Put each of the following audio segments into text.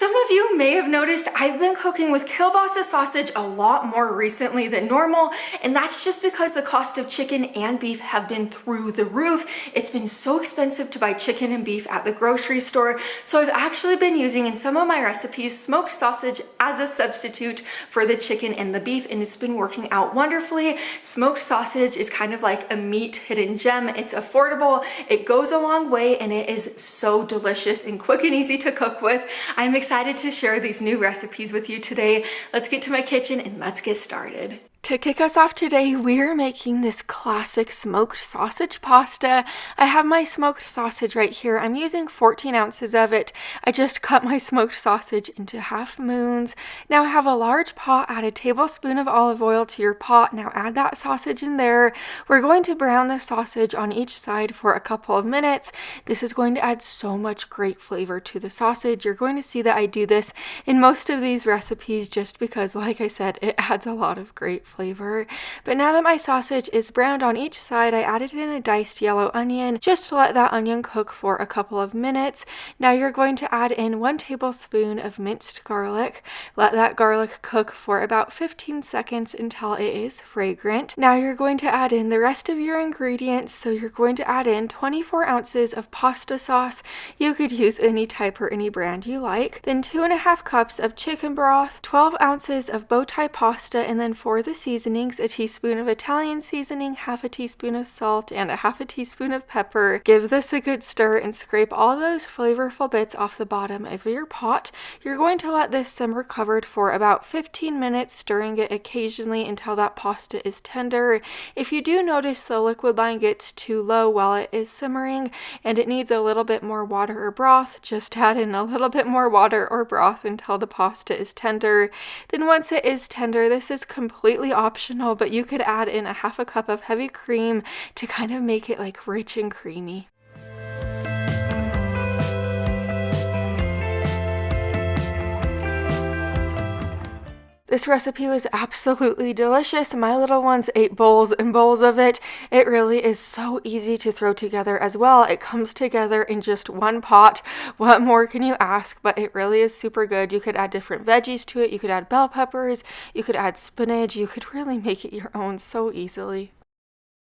Some of you may have noticed I've been cooking with kielbasa sausage a lot more recently than normal, and that's just because the cost of chicken and beef have been through the roof. It's been so expensive to buy chicken and beef at the grocery store, so I've actually been using in some of my recipes smoked sausage as a substitute for the chicken and the beef, and it's been working out wonderfully. Smoked sausage is kind of like a meat hidden gem. It's affordable, it goes a long way, and it is so delicious and quick and easy to cook with. I'm excited to share these new recipes with you today. Let's get to my kitchen and let's get started. To kick us off today, we're making this classic smoked sausage pasta. I have my smoked sausage right here. I'm using 14 ounces of it. I just cut my smoked sausage into half moons. Now I have a large pot. Add a tablespoon of olive oil to your pot. Now add that sausage in there. We're going to brown the sausage on each side for a couple of minutes. This is going to add so much great flavor to the sausage. You're going to see that I do this in most of these recipes just because, like I said, it adds a lot of great flavor. But now that my sausage is browned on each side, I added in a diced yellow onion just to let that onion cook for a couple of minutes. Now you're going to add in 1 tablespoon of minced garlic. Let that garlic cook for about 15 seconds until it is fragrant. Now you're going to add in the rest of your ingredients. So you're going to add in 24 ounces of pasta sauce. You could use any type or any brand you like. Then 2.5 cups of chicken broth, 12 ounces of bow tie pasta, and then for the seasonings, a teaspoon of Italian seasoning, half a teaspoon of salt, and a half a teaspoon of pepper. Give this a good stir and scrape all those flavorful bits off the bottom of your pot. You're going to let this simmer covered for about 15 minutes, stirring it occasionally until that pasta is tender. If you do notice the liquid line gets too low while it is simmering and it needs a little bit more water or broth, just add in a little bit more water or broth until the pasta is tender. Then once it is tender, this is completely optional, but you could add in a half a cup of heavy cream to kind of make it like rich and creamy. This recipe was absolutely delicious. My little ones ate bowls and bowls of it. It really is so easy to throw together as well. It comes together in just one pot. What more can you ask? But it really is super good. You could add different veggies to it. You could add bell peppers. You could add spinach. You could really make it your own so easily.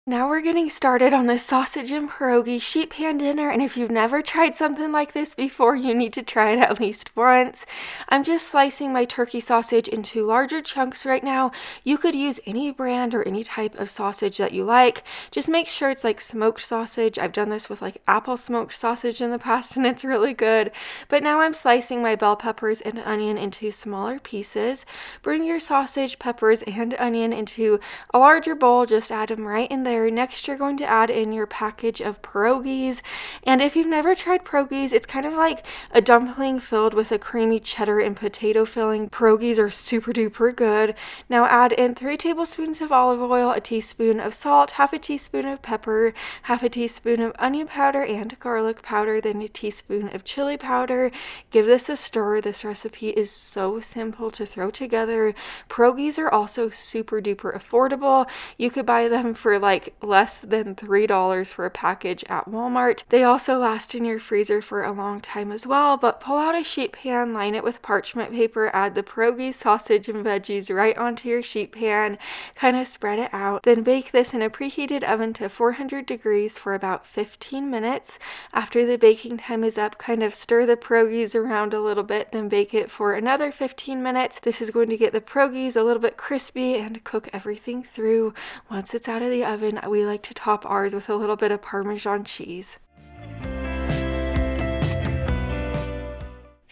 Now we're getting started on this sausage and pierogi sheet pan dinner, and if you've never tried something like this before, you need to try it at least once. I'm just slicing my turkey sausage into larger chunks right now. You could use any brand or any type of sausage that you like. Just make sure it's like smoked sausage. I've done this with like apple smoked sausage in the past and it's really good. But now I'm slicing my bell peppers and onion into smaller pieces. Bring your sausage, peppers, and onion into a larger bowl. Just add them right in there. Next, you're going to add in your package of pierogies. And if you've never tried pierogies, it's kind of like a dumpling filled with a creamy cheddar and potato filling. Pierogies are super duper good. Now add in 3 tablespoons of olive oil, a teaspoon of salt, half a teaspoon of pepper, half a teaspoon of onion powder and garlic powder, then a teaspoon of chili powder. Give this a stir. This recipe is so simple to throw together. Pierogies are also super duper affordable. You could buy them for like less than $3 for a package at Walmart. They also last in your freezer for a long time as well, but pull out a sheet pan, line it with parchment paper, add the pierogi, sausage, and veggies right onto your sheet pan, kind of spread it out. Then bake this in a preheated oven to 400 degrees for about 15 minutes. After the baking time is up, kind of stir the pierogies around a little bit, then bake it for another 15 minutes. This is going to get the pierogies a little bit crispy and cook everything through. Once it's out of the oven, we like to top ours with a little bit of Parmesan cheese.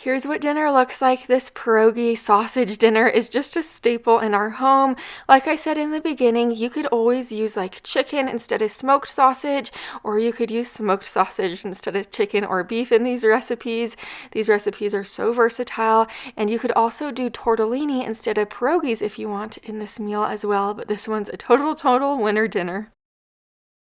Here's what dinner looks like. This pierogi sausage dinner is just a staple in our home. Like I said in the beginning, you could always use like chicken instead of smoked sausage, or you could use smoked sausage instead of chicken or beef in these recipes. These recipes are so versatile, and you could also do tortellini instead of pierogies if you want in this meal as well, but this one's a total winner dinner.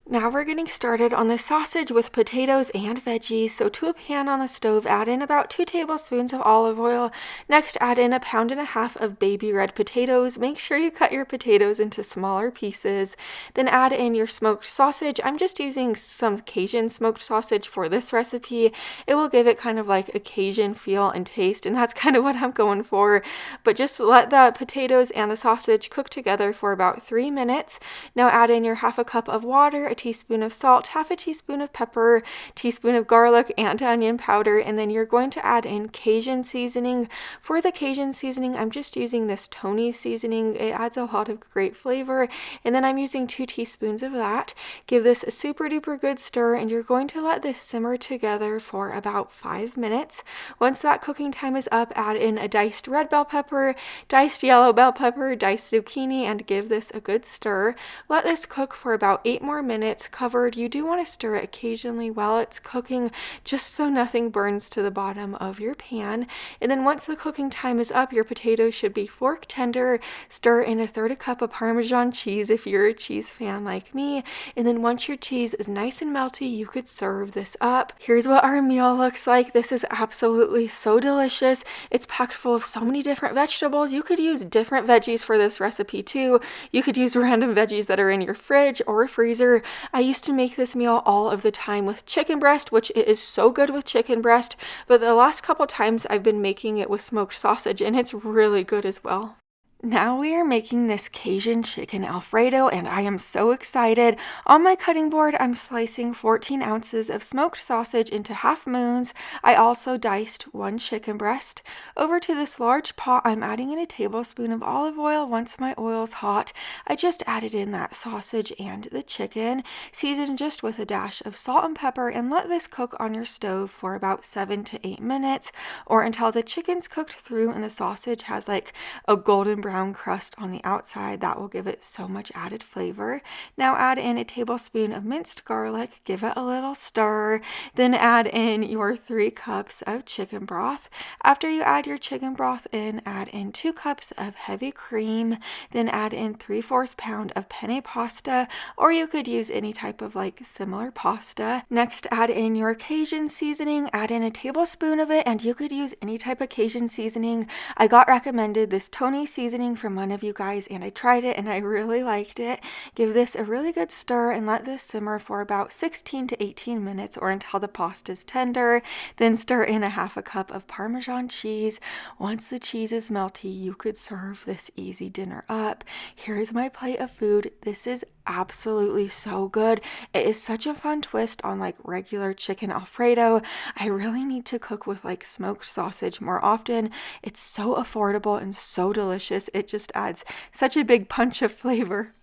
Now we're getting started on the sausage with potatoes and veggies. So to a pan on the stove, add in about 2 tablespoons of olive oil. Next, add in 1.5 pounds of baby red potatoes. Make sure you cut your potatoes into smaller pieces. Then add in your smoked sausage. I'm just using some Cajun smoked sausage for this recipe. It will give it kind of like a Cajun feel and taste, and that's kind of what I'm going for. But just let the potatoes and the sausage cook together for about 3 minutes. Now add in your 1/2 cup of water, a teaspoon of salt, 1/2 teaspoon of pepper, teaspoon of garlic and onion powder, and then you're going to add in Cajun seasoning. For the Cajun seasoning, I'm just using this Tony seasoning. It adds a lot of great flavor, and then I'm using 2 teaspoons of that. Give this a super duper good stir, and you're going to let this simmer together for about 5 minutes. Once that cooking time is up, add in a diced red bell pepper, diced yellow bell pepper, diced zucchini, and give this a good stir. Let this cook for about 8 more minutes covered. You do want to stir it occasionally while it's cooking, just so nothing burns to the bottom of your pan. And then once the cooking time is up, your potatoes should be fork tender. Stir in 1/3 cup of Parmesan cheese if you're a cheese fan like me. And then once your cheese is nice and melty, you could serve this up. Here's what our meal looks like. This is absolutely so delicious. It's packed full of so many different vegetables. You could use different veggies for this recipe too. You could use random veggies that are in your fridge or freezer. I used to make this meal all of the time with chicken breast, which it is so good with chicken breast, but the last couple times I've been making it with smoked sausage, and it's really good as well. Now we are making this Cajun chicken Alfredo, and I am so excited. On my cutting board, I'm slicing 14 ounces of smoked sausage into half moons. I also diced 1 chicken breast. Over to this large pot, I'm adding in a tablespoon of olive oil. Once my oil's hot, I just added in that sausage and the chicken. Season just with a dash of salt and pepper, and let this cook on your stove for about 7 to 8 minutes, or until the chicken's cooked through and the sausage has like a golden brown crust on the outside. That will give it so much added flavor. Now add in a tablespoon of minced garlic, give it a little stir, then add in your 3 cups of chicken broth. After you add your chicken broth in, add in 2 cups of heavy cream, then add in 3/4 pound of penne pasta, or you could use any type of like similar pasta. Next, add in your Cajun seasoning, add in a tablespoon of it, and you could use any type of Cajun seasoning. I got recommended this Tony seasoning from one of you guys, and I tried it and I really liked it. Give this a really good stir and let this simmer for about 16 to 18 minutes, or until the pasta is tender. Then stir in 1/2 cup of Parmesan cheese. Once the cheese is melty, you could serve this easy dinner up. Here's my plate of food. This is absolutely so good. It is such a fun twist on like regular chicken Alfredo. I really need to cook with like smoked sausage more often. It's so affordable and so delicious. It just adds such a big punch of flavor.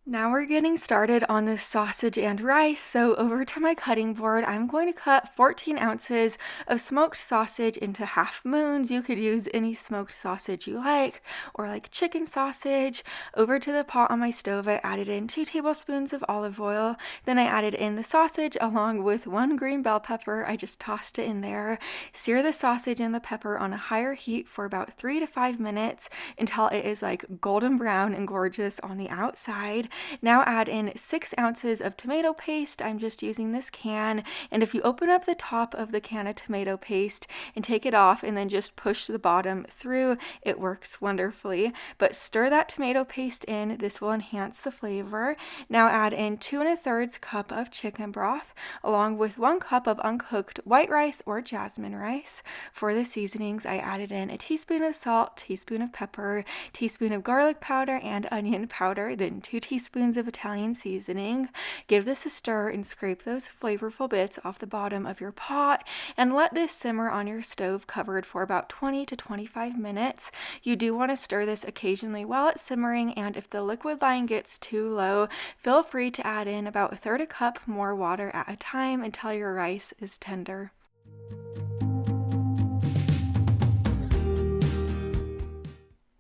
Now we're getting started on the sausage and rice. So over to my cutting board, I'm going to cut 14 ounces of smoked sausage into half moons. You could use any smoked sausage you like, or like chicken sausage. Over to the pot on my stove, I added in 2 tablespoons of olive oil. Then I added in the sausage along with 1 green bell pepper. I just tossed it in there. Sear the sausage and the pepper on a higher heat for about 3 to 5 minutes until it is like golden brown and gorgeous on the outside. Now add in 6 ounces of tomato paste. I'm just using this can, and if you open up the top of the can of tomato paste and take it off and then just push the bottom through, it works wonderfully. But stir that tomato paste in. This will enhance the flavor. Now add in 2 1/3 cup of chicken broth along with 1 cup of uncooked white rice or jasmine rice. For the seasonings, I added in a teaspoon of salt, teaspoon of pepper, teaspoon of garlic powder and onion powder, then 2 teaspoons of Italian seasoning. Give this a stir and scrape those flavorful bits off the bottom of your pot, and let this simmer on your stove covered for about 20 to 25 minutes. You do want to stir this occasionally while it's simmering, and if the liquid line gets too low, feel free to add in about 1/3 cup more water at a time until your rice is tender.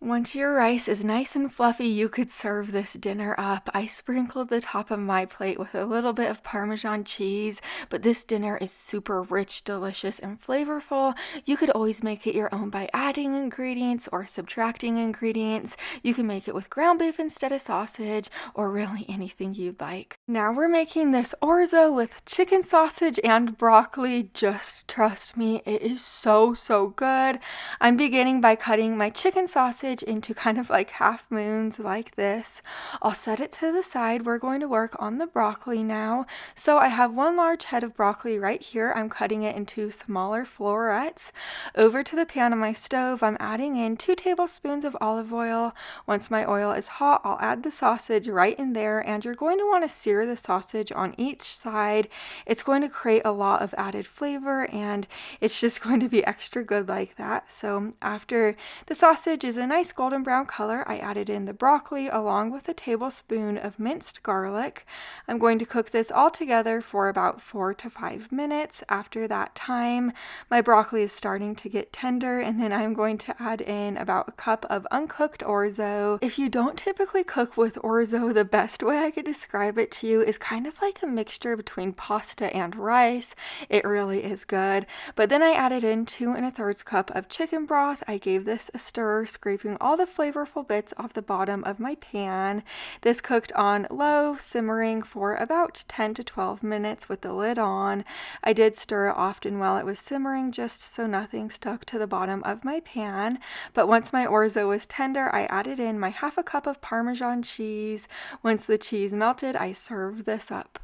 Once your rice is nice and fluffy, you could serve this dinner up. I sprinkled the top of my plate with a little bit of Parmesan cheese, but this dinner is super rich, delicious, and flavorful. You could always make it your own by adding ingredients or subtracting ingredients. You can make it with ground beef instead of sausage, or really anything you'd like. Now we're making this orzo with chicken sausage and broccoli. Just trust me, it is so, so good. I'm beginning by cutting my chicken sausage into kind of like half moons like this. I'll set it to the side. We're going to work on the broccoli now. So I have one large head of broccoli right here. I'm cutting it into smaller florets. Over to the pan on my stove, I'm adding in 2 tablespoons of olive oil. Once my oil is hot, I'll add the sausage right in there, and you're going to want to sear the sausage on each side. It's going to create a lot of added flavor, and it's just going to be extra good like that. So after the sausage is a nice golden brown color, I added in the broccoli along with a tablespoon of minced garlic. I'm going to cook this all together for about 4 to 5 minutes. After that time, my broccoli is starting to get tender, and then I'm going to add in about a cup of uncooked orzo. If you don't typically cook with orzo, the best way I could describe it to you is kind of like a mixture between pasta and rice. It really is good. But then I added in 2 1/3 cup of chicken broth. I gave this a stir, scraping all the flavorful bits off the bottom of my pan. This cooked on low, simmering for about 10 to 12 minutes with the lid on. I did stir it often while it was simmering just so nothing stuck to the bottom of my pan. But once my orzo was tender, I added in my 1/2 cup of Parmesan cheese. Once the cheese melted, I served this up.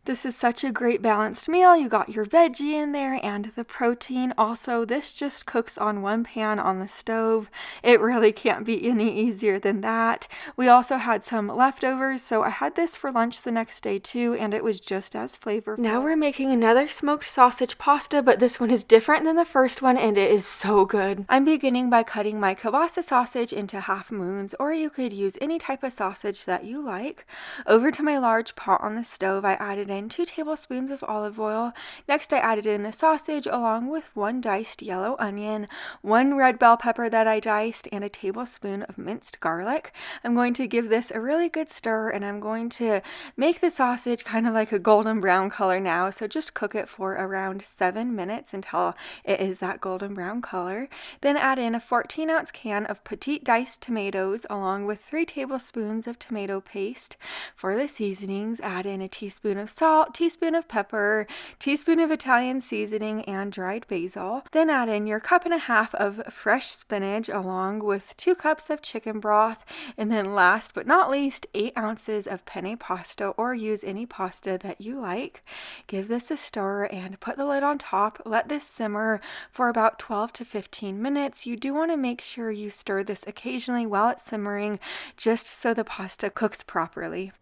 This is such a great balanced meal. You got your veggie in there and the protein. Also, this just cooks on one pan on the stove. It really can't be any easier than that. We also had some leftovers, so I had this for lunch the next day too, and it was just as flavorful. Now we're making another smoked sausage pasta, but this one is different than the first one, and it is so good. I'm beginning by cutting my kielbasa sausage into half moons, or you could use any type of sausage that you like. Over to my large pot on the stove, I added in 2 tablespoons of olive oil. Next, I added in the sausage along with 1 diced yellow onion, 1 red bell pepper that I diced, and a tablespoon of minced garlic. I'm going to give this a really good stir, and I'm going to make the sausage kind of like a golden brown color now. So just cook it for around 7 minutes until it is that golden brown color. Then add in a 14-ounce can of petite diced tomatoes along with 3 tablespoons of tomato paste. For the seasonings, add in a teaspoon of salt, teaspoon of pepper, teaspoon of Italian seasoning, and dried basil. Then add in your 1.5 cups of fresh spinach along with 2 cups of chicken broth. And then last but not least, 8 ounces of penne pasta, or use any pasta that you like. Give this a stir and put the lid on top. Let this simmer for about 12 to 15 minutes. You do want to make sure you stir this occasionally while it's simmering, just so the pasta cooks properly.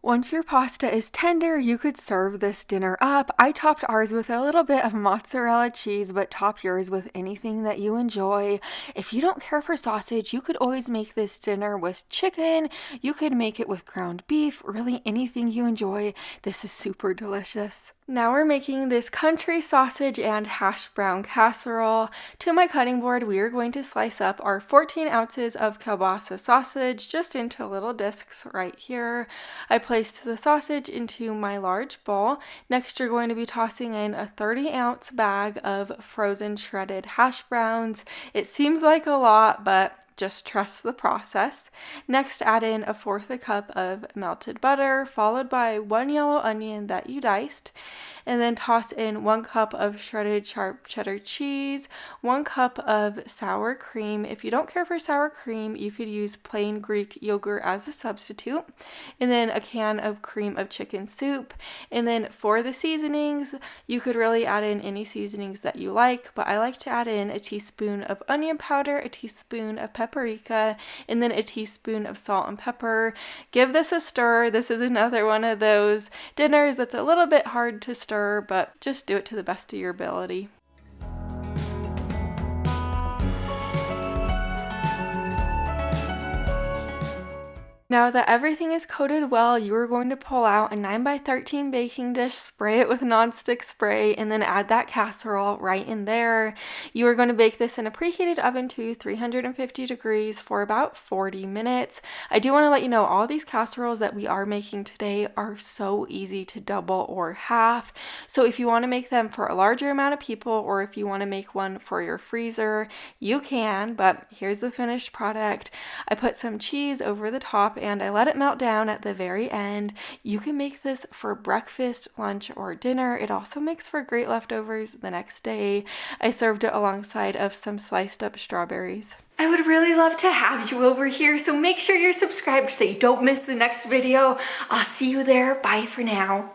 Once your pasta is tender, you could serve this dinner up. I topped ours with a little bit of mozzarella cheese, but top yours with anything that you enjoy. If you don't care for sausage, you could always make this dinner with chicken. You could make it with ground beef, really anything you enjoy. This is super delicious. Now we're making this country sausage and hash brown casserole. To my cutting board, we are going to slice up our 14 ounces of kielbasa sausage just into little discs right here. I placed the sausage into my large bowl. Next, you're going to be tossing in a 30-ounce bag of frozen shredded hash browns. It seems like a lot, but just trust the process. Next, add in a 1/4 cup of melted butter, followed by 1 yellow onion that you diced, and then toss in 1 cup of shredded sharp cheddar cheese, 1 cup of sour cream. If you don't care for sour cream, you could use plain Greek yogurt as a substitute, and then a can of cream of chicken soup. And then for the seasonings, you could really add in any seasonings that you like, but I like to add in a teaspoon of onion powder, a teaspoon of paprika, and then a teaspoon of salt and pepper. Give this a stir. This is another one of those dinners that's a little bit hard to stir, but just do it to the best of your ability. Now that everything is coated well, you are going to pull out a 9x13 baking dish, spray it with nonstick spray, and then add that casserole right in there. You are going to bake this in a preheated oven to 350 degrees for about 40 minutes. I do want to let you know all these casseroles that we are making today are so easy to double or half. So if you want to make them for a larger amount of people, or if you want to make one for your freezer, you can, but here's the finished product. I put some cheese over the top and I let it melt down at the very end. You can make this for breakfast, lunch, or dinner. It also makes for great leftovers the next day. I served it alongside of some sliced up strawberries. I would really love to have you over here, so make sure you're subscribed so you don't miss the next video. I'll see you there. Bye for now.